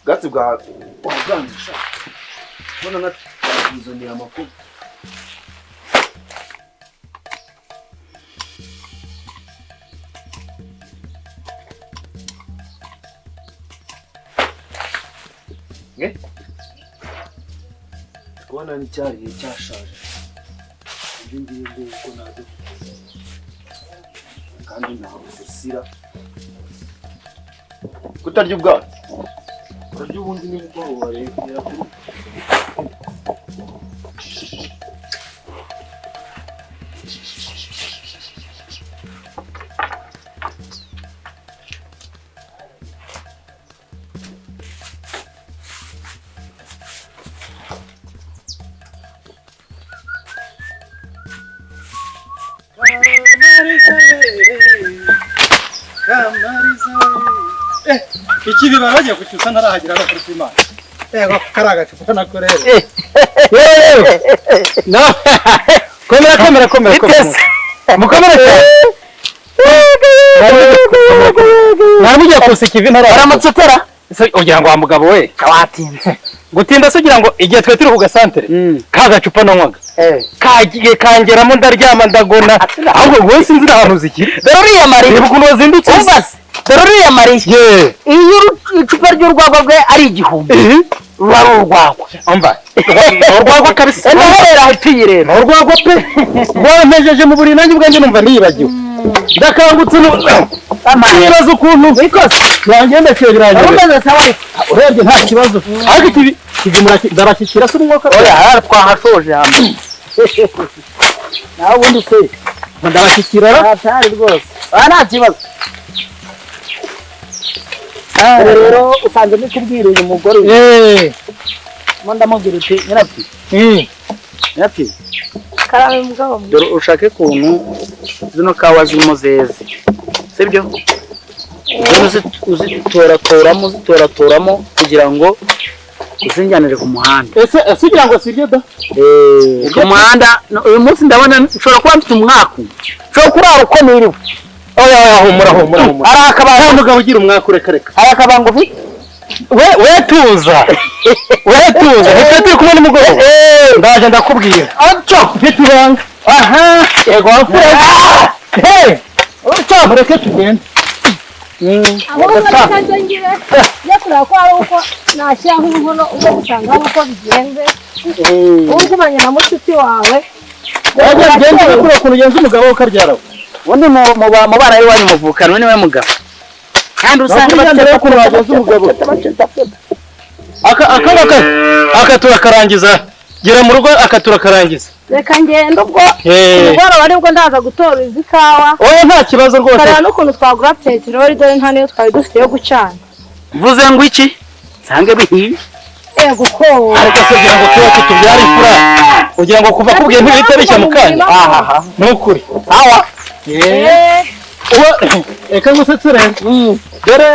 Gatsi bwa wagangisha. Bona natuzaniye amakuru. Kubona ni cyari cyashaje. Ibindi nguko nado. Kandi naho usira. Kutarya ubwatsi. Urarya ubundi ni mugoroba rero. Iki biba bagiye kucyusa ntarahagira no kuri Imana. Yego karaga cyuka nakorera. No. Komera. Mukomere. Ntabijya kusika ivi ntara. Aramutsotera. Ugira ngo wa mugabo we. Kawatinze. Gutinda se ugira ngo igihe twe turi ku gasantere. Kagacupa nanywaga. Kagiye kangeramo ndaryama ndagona. Ahubwo wowe sinzi ahantu zikiri. Doriya Mariya. Ukuntu wazindutse. Doriya Mariya. Iyo icupa ry'urwagwa rwe ari igihumbi. Rwari urwagwa. Umva. Urwagwa kabisa. Nahorera hatiye rero. Urwagwa pe. Rwampejeje mu buri nanjye ubwanjye numva nibagiwe. Ndakangutse nibaza ukuntu bikose. Yangenda cyebirangiye. Urumeze sawa. Urebye nta kibazo. Ariko kivi darashyikira se umwuka. Oya twahashoje hamwe. Nawe ubundi se ndarashyikira atari rwose. Nta kibazo. Rero usanze nikubwira uyu mugore mo ndamubwira uti nyirapfi karabe mugabo dore ushake kuntu zino kawa zirimo zeze sibyo uzitoratoramo kugira ngo uzinjanire ku muhanda ese kugira ngo sirye da ku muhanda uyu munsi ndabona ushobora kuba mfite umwaku ushobora kurara uko niriwe oya humura arakabanga umugabo ugira umwaka reka arakabanga ufi we tuza ntitwe turi kumwe n'umugabo ndaje ndakubwira aco mfite ibanga aha yego aco mureke tugende ahubwo kandi ngire yakura ko ari uko nashyiraho inkono ubwo gusanga uko bigenze ugumanye na mushiki wawe gende kuri ukuntu ugenza umugabo ukaryaraho ubundi mu bana ari wanyu muvukana niwe mugabo kandi usanga batera ko bagenza umugabo aka turakarangiza gera mu rugo akaturakarangiza reka ngende ubwo ubwo bari bwo ndaza gutora izi kawa oya nta kibazo rwose kareba n'ukuntu twagura peteroli dore nta niyo twari dufite yo gucana mvuze ngo iki sange bihiye ego ko ariko se kugira ngo tuba tubyara ifura kugira ngo kuva kubwiye ntibite bishya mu kanya nukuri sawa reka ngusetse rero dore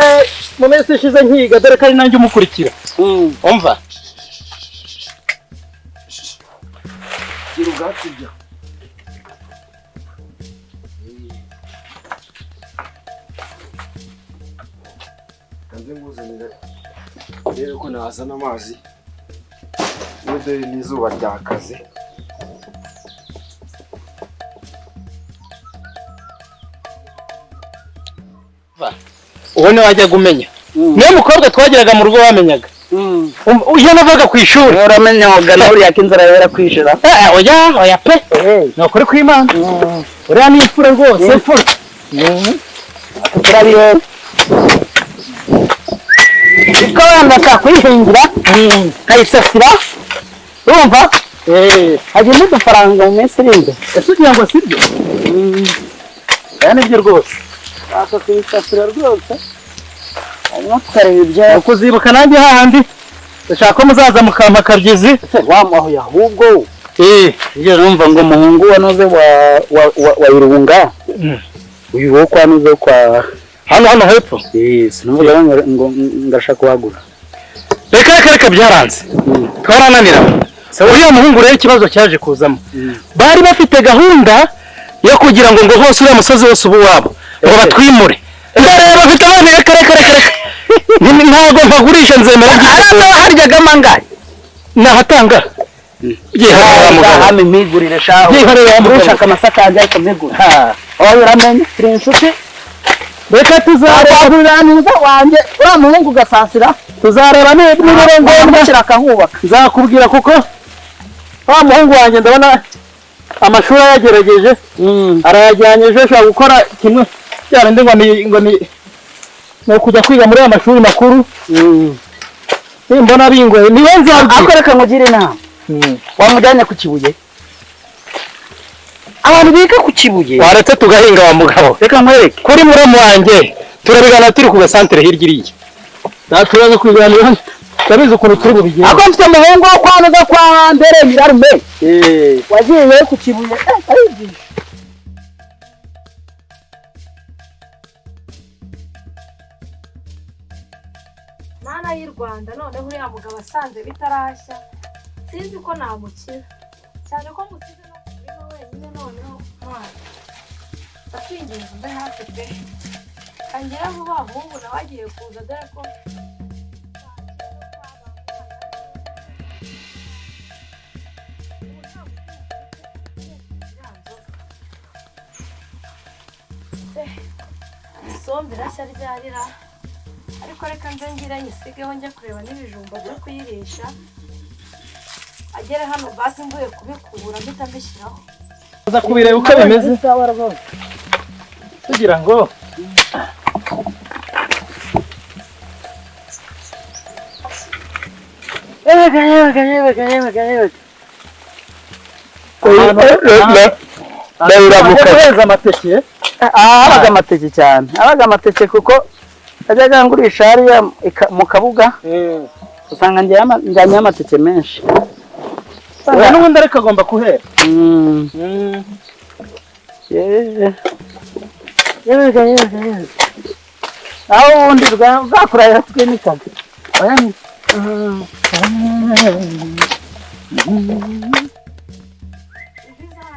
mu minsi ishize nkiga dore ko ari nanjye umukurikira umva gira ubwatsi bya kandi nguzanira rero ko nazana amazi dore n'izuba ryakaze uwo niwe wajyaga umenya niyo mukobwa twageraga mu rugo wamenyaga iyo navaga ku ishuri uramenyaga nawe uriya k'inzara yera kwishira oya pe ni ukuri kw'Imana uriya ni imfura rwose imfura turabihera iko wenda kakwihingira kayisasira urumva hagiye n'udufaranga mu minsi iri imbere ese ugira ngo sibyo aya nibyo rwose aka kuyisasira rwose hanyuma tukareba ibyawe ukuzibuka nanjye hahandi ndashaka ko muzaza mukampa akabyizi wamuhaye ahubwo njye numva ngo umuhungu wanoze wa Irunga uyu wo kwa noze kwa hano hepfo sinumva ngo ngashaka kuhagura reka byaranze twarananira uriya muhungu rero ikibazo cyaje kuzamo bari bafite gahunda yo kugira ngo hose uriya musozi wose ubu wabo ngo batwimure ndareba bafite abana reka ntabwo mpagurisha nzemera ariko haryaga mangaye nahatanga hame mpigurire shaho ushaka amasaka yanjye ariko mpigure wowe uramenye turi inshuti reka tuzareba wanjye uriya muhungu ugasasira tuzareba ngombwa akahubaka nzakubwira kuko wa muhungu wanjye ndabona amashuri yagerageje arayajyanyije ashobora gukora kimwe cyarindi ngo ni kujya kwiga muri aya mashuri makuru mbona bingoye niwe nzabwira ariko reka ngugire inama wamujyanye ku Kibuye abantu biga ku Kibuye waretse tugahinga wa mugabo reka nkwereke kuri muramu wanjye turabigana turi ku gasantere hirya iriya naturaza kwiganira ndabizi ukuntu turi bubigenda ako mfite umuhungu wo kwanuza kwa mbere nyirarume wagiye ku Kibuye arigisha Mana y'u Rwanda noneho uriya mugabo asanze bitarashya sinzi ko namukira cyane ko musize no kurima wenyine noneho mwana ndakwinginze mbe hafi pe kangira vuba ahubwo nawe agiye kuza dore ko isombe irashya ryarira ariko reka nze ngira nyisigeho njya kureba n'ibijumba byo kuyirisha agere hano basi mvuye kubikura mpita mbishyiraho uza kubireba uko bimeze kugira ngo ndabiramuka amateke abaga amateke cyane abaga amateke kuko ajyaga ngurisha hariya mu kabuga usanga njyanye amateke menshi n'ubundi ariko agomba kuhera aho ubundi bwakurahira twimikaga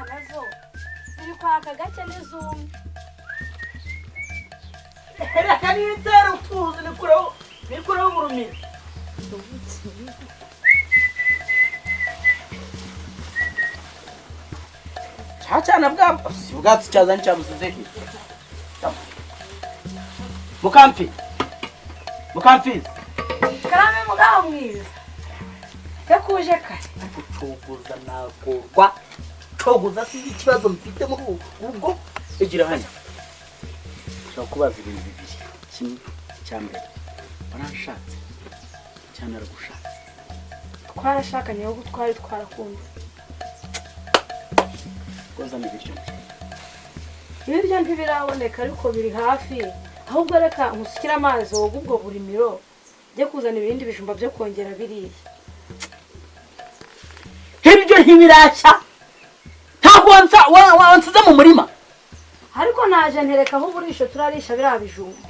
nazo ziri kwaka gake n'izumye reka nitera utuzi nikureho umurumiro cyana bwatsi cyazanye cyabusize he mukamfizi karame mugabo mwiza se kuje kare coguza nagorwa coguza sinzi ikibazo mfite muri ubwo egira hano ushobora kubaza ibintu bibiri kimwe cya mbere warashatse cyane aragushatse twarashakanye ahubwo twari twarakunda kozana ibiryo ntibiraboneka ariko biri hafi ahubwo reka nkusukire amazi woga ubwo burimiro njye kuzana ibindi bijumba byo kongera biriya ibyo ntibirashya ntabwo wansize mu murima ariko naje ntereka aho uburisho turarisha biriya bijumba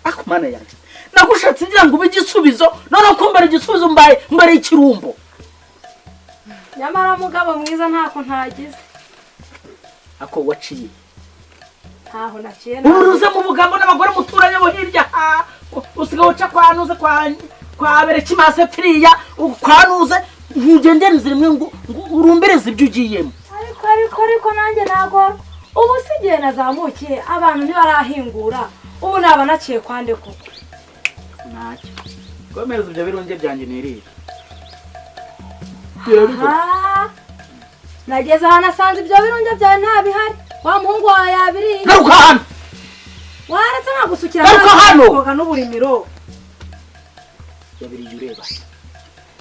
akumana yanjye nagushatse ngira ngo ube igisubizo noneho kumbera igisubizo mbere y'ikirumbo nyamara mugabo mwiza ntako ntagize ako waciye ntaho naciye uruze mu bugambo n'abagore muturanye bo hirya usigaye uca kwanuze kwa bere kimase pfiriya kwanuze ntugendere inzira imwe ngo urumbereze ibyo ugiyemo ariko nanjye ntago ubu sigiye nazamukiye abantu ntibarahingura ubu naba naciye kwande koko ntacyo komereza ibyo birunge byanjye nirire nageze ahantu asanze ibyo birunge byawe nta bihari wa muhungu wawe yabiriye garuka hano waretse nkagusukira garuka hano koga n'uburimiro yabiriye ureba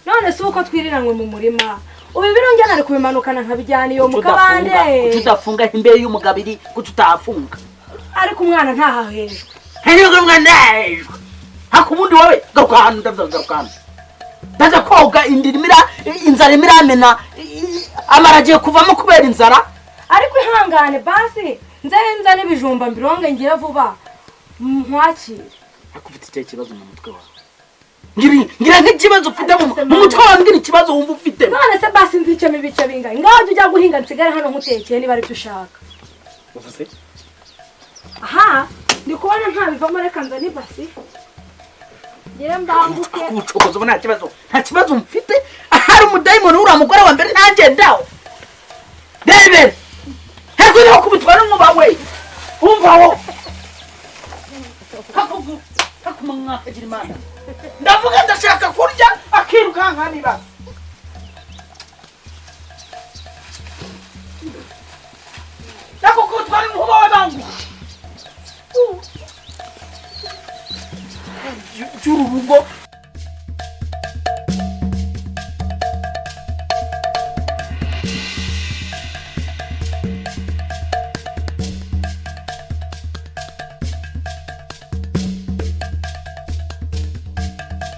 none si uko twiriranywe mu murima ubu ibirunge nari kubimanukana nkabijyana iyo mu kabande tudafunga imbere y'umugabo iri kututafunga ariko umwana ntahahejwe hejwe umwana hejwe hako ubundi wowe garuka hano garuka hano ndaza koga inzara imiramena amaragiye kuvamo kubera inzara ariko ihangane basi nzenza n'ibijumba mbironge ngira vuba nkwakire akufite icyo kibazo mu mutwe wawe ngira nk'ikibazo ufite mu mutwe wawe ngira ikibazo wumva ufite none se basi nzicemo ibice bingahe ngaho ujya guhinga nsigare hano nkutekeye niba ari byo ushaka uvuze aha ndi kubona ntabivamo reka nza n'ibasi ngira mbanguke kubucokoza ubu nta kibazo mfite ahari umudayimoni uriya mugore wa mbere nanjye ndawo rebere ntabwo uriho kubitwa n'umwuba we wumva wo hakumwakagira imana ndavuga ndashaka kurya akirukanka niba nako kubitwa n'umwuba we bangu cy'uru rugo